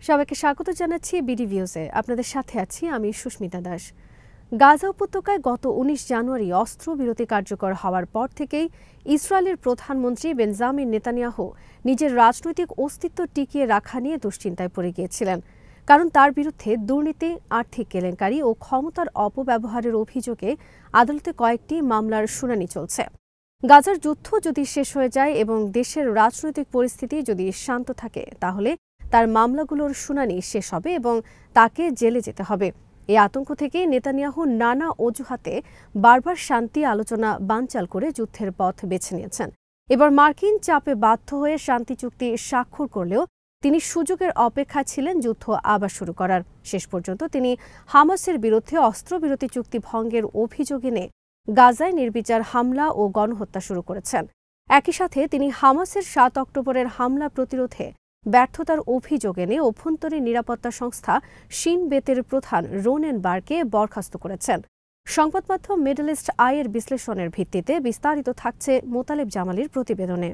সবাইকে স্বাগত জানাচ্ছি বিডি ভিউজে। আপনাদের সাথে আছি আমি সুস্মিতা দাস। গাজা উপত্যকায় গত ১৯ জানুয়ারি অস্ত্রবিরতি কার্যকর হওয়ার পর থেকেই ইসরায়েলের প্রধানমন্ত্রী বেঞ্জামিন নেতানিয়াহু নিজের রাজনৈতিক অস্তিত্ব টিকিয়ে রাখা নিয়ে দুশ্চিন্তায় পড়ে গিয়েছিলেন, কারণ তার বিরুদ্ধে দুর্নীতি, আর্থিক কেলেঙ্কারি ও ক্ষমতার অপব্যবহারের অভিযোগে আদালতে কয়েকটি মামলার শুনানি চলছে। গাজার যুদ্ধ যদি শেষ হয়ে যায় এবং দেশের রাজনৈতিক পরিস্থিতি যদি শান্ত থাকে, তাহলে তার মামলাগুলোর শুনানি শেষ হবে এবং তাকে জেলে যেতে হবে। এই আতঙ্ক থেকে নেতানিয়াহু নানা অজুহাতে বারবার শান্তি আলোচনা বানচাল করে যুদ্ধের পথ বেছে নিয়েছেন। এবার মার্কিন চাপে বাধ্য হয়ে শান্তি চুক্তি স্বাক্ষর করলেও তিনি সুযোগের অপেক্ষায় ছিলেন যুদ্ধ আবার শুরু করার। শেষ পর্যন্ত তিনি হামাসের বিরুদ্ধে অস্ত্রবিরতি চুক্তি ভঙ্গের অভিযোগ এনে গাজায় নির্বিচার হামলা ও গণহত্যা শুরু করেছেন। একই সাথে তিনি হামাসের ৭ অক্টোবরের হামলা প্রতিরোধে ব্যর্থতার অভিযোগ এনে অভ্যন্তরীণ নিরাপত্তা সংস্থা শিন বেতের প্রধান রোনেন বারকে বরখাস্ত করেছেন। সংবাদমাধ্যম মিডল ইস্ট আইয়ের বিশ্লেষণের ভিত্তিতে বিস্তারিত থাকছে মোতালেব জামালির প্রতিবেদনে।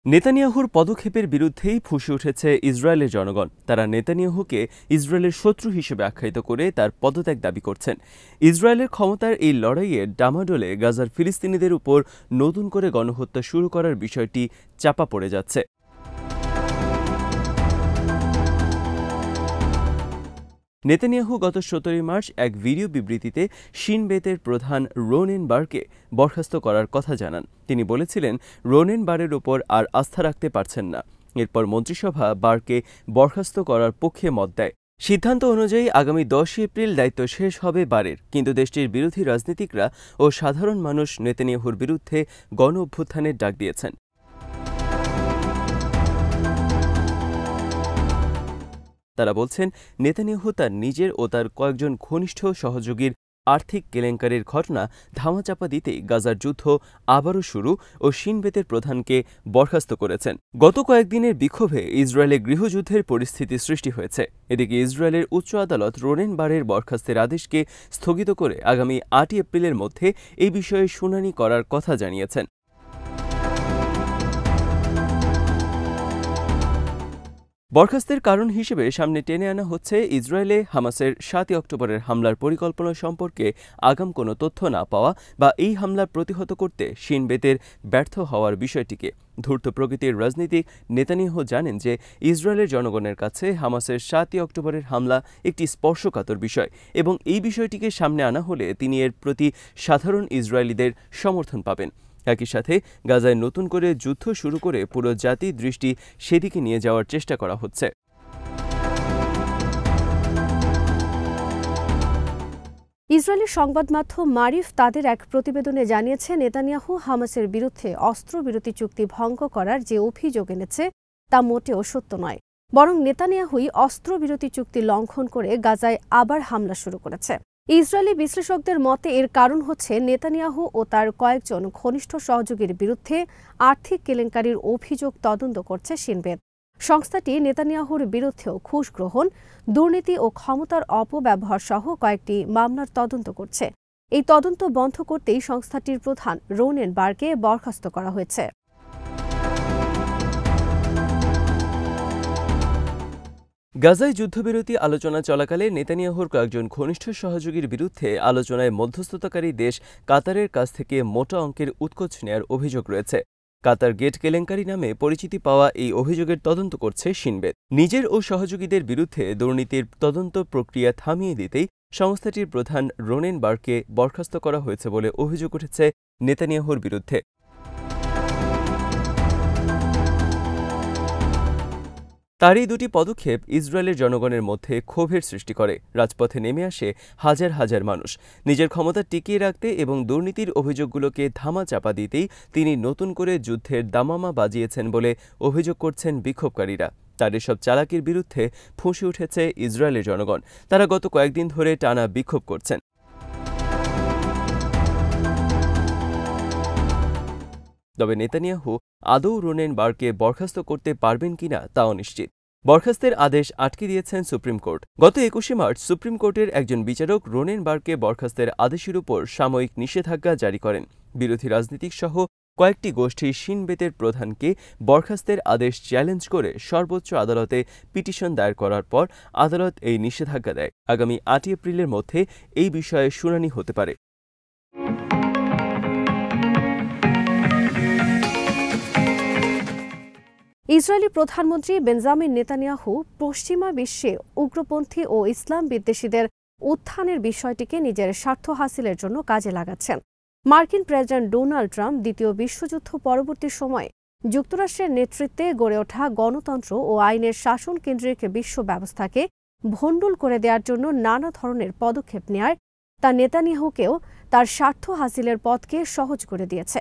নেতানিয়াহুর পদক্ষেপের বিরুদ্ধেই ফুঁসে উঠেছে ইসরায়েলের জনগণ। তারা নেতানিয়াহুকে ইসরায়েলের শত্রু হিসেবে আখ্যায়িত করে তার পদত্যাগ দাবি করছেন। ইসরায়েলের ক্ষমতার এই লড়াইয়ে ডামাডোলে গাজার ফিলিস্তিনিদের উপর নতুন করে গণহত্যা শুরু করার বিষয়টি চাপা পড়ে যাচ্ছে। নেতানিয়াহু গত ১৭ মার্চ এক ভিডিও বিবৃতিতে শিন বেতের প্রধান রোনেন বারকে বরখাস্ত করার কথা জানান। তিনি বলেছিলেন, রোনেন বারের ওপর আর আস্থা রাখতে পারছেন না। এরপর মন্ত্রিসভা বারকে বরখাস্ত করার পক্ষে মত দেয়। সিদ্ধান্ত অনুযায়ী আগামী ১০ এপ্রিল দায়িত্ব শেষ হবে বারের, কিন্তু দেশটির বিরোধী রাজনীতিকরা ও সাধারণ মানুষ নেতানিয়াহুর বিরুদ্ধে গণ অভ্যুত্থানের ডাক দিয়েছেন। তারা বলছেন, নেতানিয়াহু তার নিজের ও তার কয়েকজন ঘনিষ্ঠ সহযোগীর আর্থিক কেলেঙ্কারির ঘটনা ধামাচাপা দিতেই গাজার যুদ্ধ আবারও শুরু ও শিন বেতের প্রধানকে বরখাস্ত করেছেন। গত কয়েকদিনের বিক্ষোভে ইসরায়েলে গৃহযুদ্ধের পরিস্থিতি সৃষ্টি হয়েছে। এদিকে ইসরায়েলের উচ্চ আদালত রোনেন বারের বরখাস্তের আদেশকে স্থগিত করে আগামী ৮ এপ্রিলের মধ্যে এই বিষয়ে শুনানি করার কথা জানিয়েছেন। বরখাস্তের কারণ হিসেবে সামনে টেনে আনা হচ্ছে ইসরায়েলে হামাসের ৭ অক্টোবরের হামলার পরিকল্পনা সম্পর্কে আগাম কোনো তথ্য না পাওয়া বা এই হামলা প্রতিহত করতে শিন বেতের ব্যর্থ হওয়ার বিষয়টিকে। ধূর্ত প্রকৃতির রাজনীতিক নেতানিয়াহু জানেন যে ইসরায়েলের জনগণের কাছে হামাসের ৭ অক্টোবরের হামলা একটি স্পর্শকাতর বিষয় এবং এই বিষয়টিকে সামনে আনা হলে তিনি এর প্রতি সাধারণ ইসরায়েলিদের সমর্থন পাবেন। একই সাথে গাজায় নতুন করে যুদ্ধ শুরু করে পুরো জাতির দৃষ্টি সেদিকে নিয়ে যাওয়ার চেষ্টা করা হচ্ছে। ইসরায়েলের সংবাদ মাধ্যম মারিফ তাদের এক প্রতিবেদনে জানিয়েছে, নেতানিয়াহু হামাসের বিরুদ্ধে অস্ত্রবিরতি চুক্তি ভঙ্গ করার যে অভিযোগ এনেছে তা মোটেও সত্য নয়, বরং নেতানিয়াহুই অস্ত্রবিরতি চুক্তি লঙ্ঘন করে গাজায় আবার হামলা শুরু করেছে। ইসরায়েলি বিশ্লেষকদের মতে এর কারণ হচ্ছে নেতানিয়াহু ও তার কয়েকজন ঘনিষ্ঠ সহযোগীর বিরুদ্ধে আর্থিক কেলেঙ্কারির অভিযোগ তদন্ত করছে শিন বেত। সংস্থাটি নেতানিয়াহুর বিরুদ্ধেও ঘুষ গ্রহণ, দুর্নীতি ও ক্ষমতার অপব্যবহার সহ কয়েকটি মামলার তদন্ত করছে। এই তদন্ত বন্ধ করতেই সংস্থাটির প্রধান রোনেন বারকে বরখাস্ত করা হয়েছে। গাজায় যুদ্ধবিরতি আলোচনা চলাকালে নেতানিয়াহুর কয়েকজন ঘনিষ্ঠ সহযোগীর বিরুদ্ধে আলোচনায় মধ্যস্থতাকারী দেশ কাতারের কাছ থেকে মোটা অঙ্কের উৎকোচ নেয়ার অভিযোগ রয়েছে। কাতার গেট কেলেঙ্কারি নামে পরিচিতি পাওয়া এই অভিযোগের তদন্ত করছে শিন বেত। নিজের ও সহযোগীদের বিরুদ্ধে দুর্নীতির তদন্ত প্রক্রিয়া থামিয়ে দিতেই সংস্থাটির প্রধান রোনেন বারকে বরখাস্ত করা হয়েছে বলে অভিযোগ উঠেছে নেতানিয়াহুর বিরুদ্ধে। তার এই দুটি পদক্ষেপ ইসরায়েলের জনগণের মধ্যে ক্ষোভের সৃষ্টি করে। রাজপথে নেমে আসে হাজার হাজার মানুষ। নিজের ক্ষমতা টিকিয়ে রাখতে এবং দুর্নীতির অভিযোগগুলোকে ধামাচাপা দিতেই তিনি নতুন করে যুদ্ধের দামামা বাজিয়েছেন বলে অভিযোগ করছেন বিক্ষোভকারীরা। তার এসব চালাকির বিরুদ্ধে ফুঁসে উঠেছে ইসরায়েলের জনগণ। তারা গত কয়েকদিন ধরে টানা বিক্ষোভ করছেন। তবে নেতানিয়াহু আদৌ রোনেন বারকে বরখাস্ত করতে পারবেন কিনা তা অনিশ্চিত। বরখাস্তের আদেশ আটকে দিয়েছেন সুপ্রিম কোর্ট। গত ২১ মার্চ সুপ্রিম কোর্টের একজন বিচারক রোনেন বারকে বরখাস্তের আদেশের উপর সাময়িক নিষেধাজ্ঞা জারি করেন। বিরোধী রাজনীতিক সহ কয়েকটি গোষ্ঠী শিন বেতের প্রধানকে বরখাস্তের আদেশ চ্যালেঞ্জ করে সর্বোচ্চ আদালতে পিটিশন দায়ের করার পর আদালত এই নিষেধাজ্ঞা দেয়। আগামী ৮ এপ্রিলের মধ্যে এই বিষয়ে শুনানি হতে পারে। ইসরায়েলি প্রধানমন্ত্রী বেঞ্জামিন নেতানিয়াহু পশ্চিমা বিশ্বে উগ্রপন্থী ও ইসলাম বিদ্বেষীদের উত্থানের বিষয়টিকে নিজের স্বার্থ হাসিলের জন্য কাজে লাগাচ্ছেন। মার্কিন প্রেসিডেন্ট ডোনাল্ড ট্রাম্প দ্বিতীয় বিশ্বযুদ্ধ পরবর্তী সময়ে যুক্তরাষ্ট্রের নেতৃত্বে গড়ে ওঠা গণতন্ত্র ও আইনের শাসন কেন্দ্রিক বিশ্ব ব্যবস্থাকে ভণ্ডুল করে দেওয়ার জন্য নানা ধরনের পদক্ষেপ নেয়ার তা নেতানিয়াহুকেও তার স্বার্থ হাসিলের পথকে সহজ করে দিয়েছে।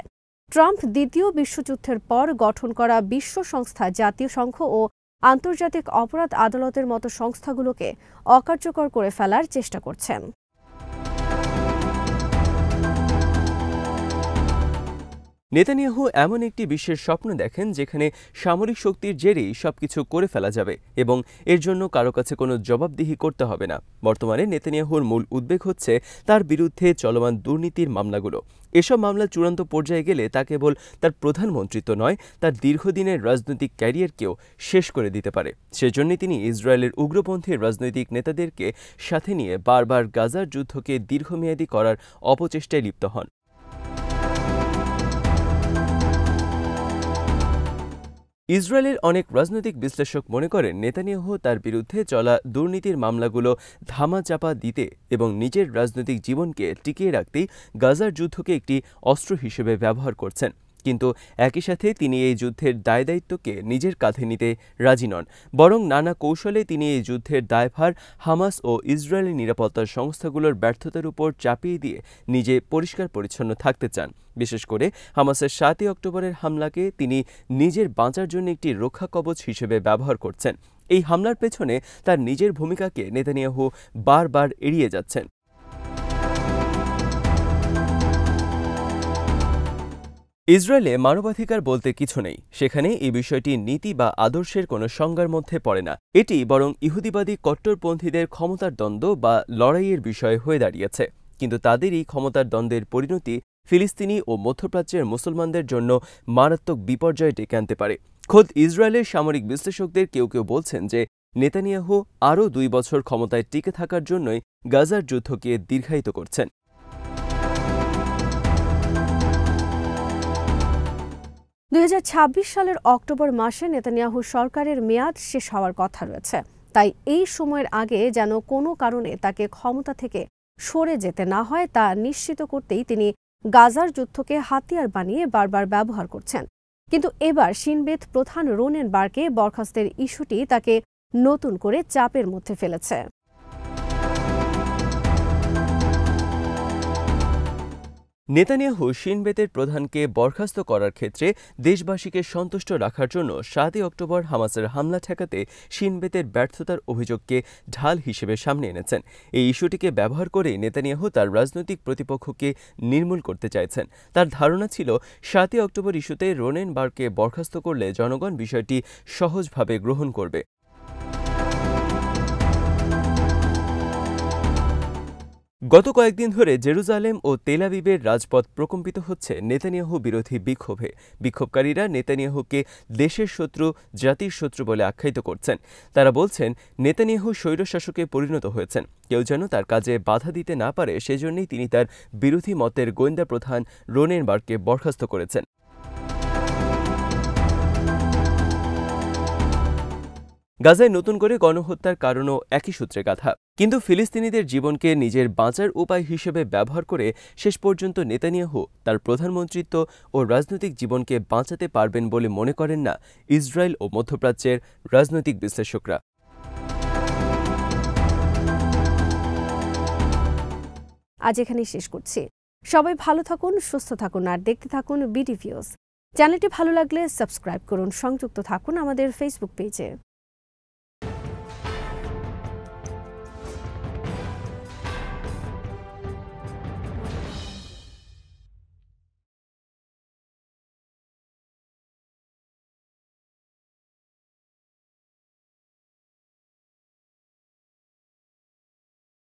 ট্রাম্প দ্বিতীয় বিশ্বযুদ্ধের পর গঠন করা বিশ্ব সংস্থা, জাতীয় সংঘ ও আন্তর্জাতিক অপরাধ আদালতের মতো সংস্থাগুলোকে অকার্যকর করে ফেলার চেষ্টা করছেন। নেতানিয়াহু এমন একটি বিশ্বের স্বপ্ন দেখেন যেখানে সামরিক শক্তির জেরেই সবকিছু করে ফেলা যাবে এবং এর জন্য কারো কাছে কোনো জবাবদিহি করতে হবে না। বর্তমানে নেতানিয়াহুর মূল উদ্বেগ হচ্ছে তার বিরুদ্ধে চলমান দুর্নীতির মামলাগুলো। এসব মামলা চূড়ান্ত পর্যায়ে গেলে তা কেবল তার প্রধানমন্ত্রিত্ব নয়, তার দীর্ঘদিনের রাজনৈতিক ক্যারিয়ারকেও শেষ করে দিতে পারে। সেজন্যই তিনি ইসরায়েলের উগ্রপন্থী রাজনৈতিক নেতাদেরকে সাথে নিয়ে বারবার গাজার যুদ্ধকে দীর্ঘমেয়াদী করার অপচেষ্টায় লিপ্ত হন। ইসরায়েলের অনেক রাজনৈতিক বিশ্লেষক মনে করেন নেতানিয়াহু তার বিরুদ্ধে চলা দুর্নীতির মামলাগুলো ধামাচাপা দিতে এবং নিজের রাজনৈতিক জীবনকে টিকিয়ে রাখতেই গাজার যুদ্ধকে একটি অস্ত্র হিসেবে ব্যবহার করছেন। কিন্তু একই সাথে তিনি এই যুদ্ধের দায়দায়িত্বকে নিজের কাঁধে নিতে রাজি নন, বরং নানা কৌশলে তিনি এই যুদ্ধের দায়ভার হামাস ও ইসরায়েলি নিরাপত্তা সংস্থাগুলোর ব্যর্থতার উপর চাপিয়ে দিয়ে নিজে পরিষ্কার পরিচ্ছন্ন থাকতে চান। বিশেষ করে হামাসের ৭ই অক্টোবরের হামলাকে তিনি নিজের বাঁচার জন্য একটি রক্ষা কবচ হিসেবে ব্যবহার করছেন। এই হামলার পেছনে তার নিজের ভূমিকাকে নেতানিয়াহু বারবার এড়িয়ে যাচ্ছেন। ইসরায়েলে মানবাধিকার বলতে কিছু নেই। সেখানে এই বিষয়টি নীতি বা আদর্শের কোনো সংজ্ঞার মধ্যে পড়ে না। এটি বরং ইহুদিবাদী কট্টরপন্থীদের ক্ষমতার দ্বন্দ্ব বা লড়াইয়ের বিষয় হয়ে দাঁড়িয়েছে। কিন্তু তাদের এই ক্ষমতার দ্বন্দ্বের পরিণতি ফিলিস্তিনি ও মধ্যপ্রাচ্যের মুসলমানদের জন্য মারাত্মক বিপর্যয় ডেকে আনতে পারে। খোদ ইসরায়েলের সামরিক বিশ্লেষকদের কেউ কেউ বলছেন যে নেতানিয়াহু আরও ২ বছর ক্ষমতায় টিকে থাকার জন্যই গাজার যুদ্ধকে দীর্ঘায়িত করছেন। ২০২৬ সালের অক্টোবর মাসে নেতানিয়াহু সরকারের মেয়াদ শেষ হওয়ার কথা রয়েছে। তাই এই সময়ের আগে যেন কোনো কারণে তাকে ক্ষমতা থেকে সরে যেতে না হয় তা নিশ্চিত করতেই তিনি গাজার যুদ্ধকে হাতিয়ার বানিয়ে বারবার ব্যবহার করছেন। কিন্তু এবার শিন বেত প্রধান রোনেন বারকে বরখাস্তের ইস্যুটি তাকে নতুন করে চাপের মধ্যে ফেলেছে। নেতানিয়াহু শিন বেতের প্রধানকে বরখাস্ত করার ক্ষেত্রে দেশবাসীকে সন্তুষ্ট রাখার জন্য ৭ই অক্টোবর হামাসের হামলা ঠেকাতে শিন বেতের ব্যর্থতার অভিযোগকে ঢাল হিসেবে সামনে এনেছেন। এই ইস্যুটিকে ব্যবহার করে নেতানিয়াহু তার রাজনৈতিক প্রতিপক্ষকে নির্মূল করতে চাইছেন। তার ধারণা ছিল ৭ই অক্টোবর ইস্যুতে রোনেন বারকে বরখাস্ত করলে জনগণ বিষয়টি সহজভাবে গ্রহণ করবে। গত কয়েকদিন ধরে জেরুজালেম ও তেল আবিবের রাজপথ প্রকম্পিত হচ্ছে নেতানিয়াহু বিরোধী বিক্ষোভে। বিক্ষোভকারীরা নেতানিয়াহুকে দেশের শত্রু, জাতির শত্রু বলে আখ্যায়িত করছেন। তারা বলছেন নেতানিয়াহু স্বৈরশাসকে পরিণত হয়েছেন। কেউ যেন তার কাজে বাধা দিতে না পারে, সেজন্যই তিনি তার বিরোধী মতের গোয়েন্দা প্রধান রোনেন বারকে বরখাস্ত করেছেন। গাজায় নতুন করে গণহত্যার কারণও একই সূত্রে গাঁথা। কিন্তু ফিলিস্তিনিদের জীবনকে নিজের বাঁচার উপায় হিসেবে ব্যবহার করে শেষ পর্যন্ত নেতানিয়াহু তার প্রধানমন্ত্রিত্ব ও রাজনৈতিক জীবনকে বাঁচাতে পারবেন বলে মনে করেন না ইসরায়েল ও মধ্যপ্রাচ্যের রাজনৈতিক বিশ্লেষকরা। আজ এখানেই শেষ করছি। সবাই ভালো থাকুন, সুস্থ থাকুন আর দেখতে থাকুন বিডি ভিউজ। চ্যানেলটি ভালো লাগলে সাবস্ক্রাইব করুন, সংযুক্ত থাকুন আমাদের ফেসবুক পেজে।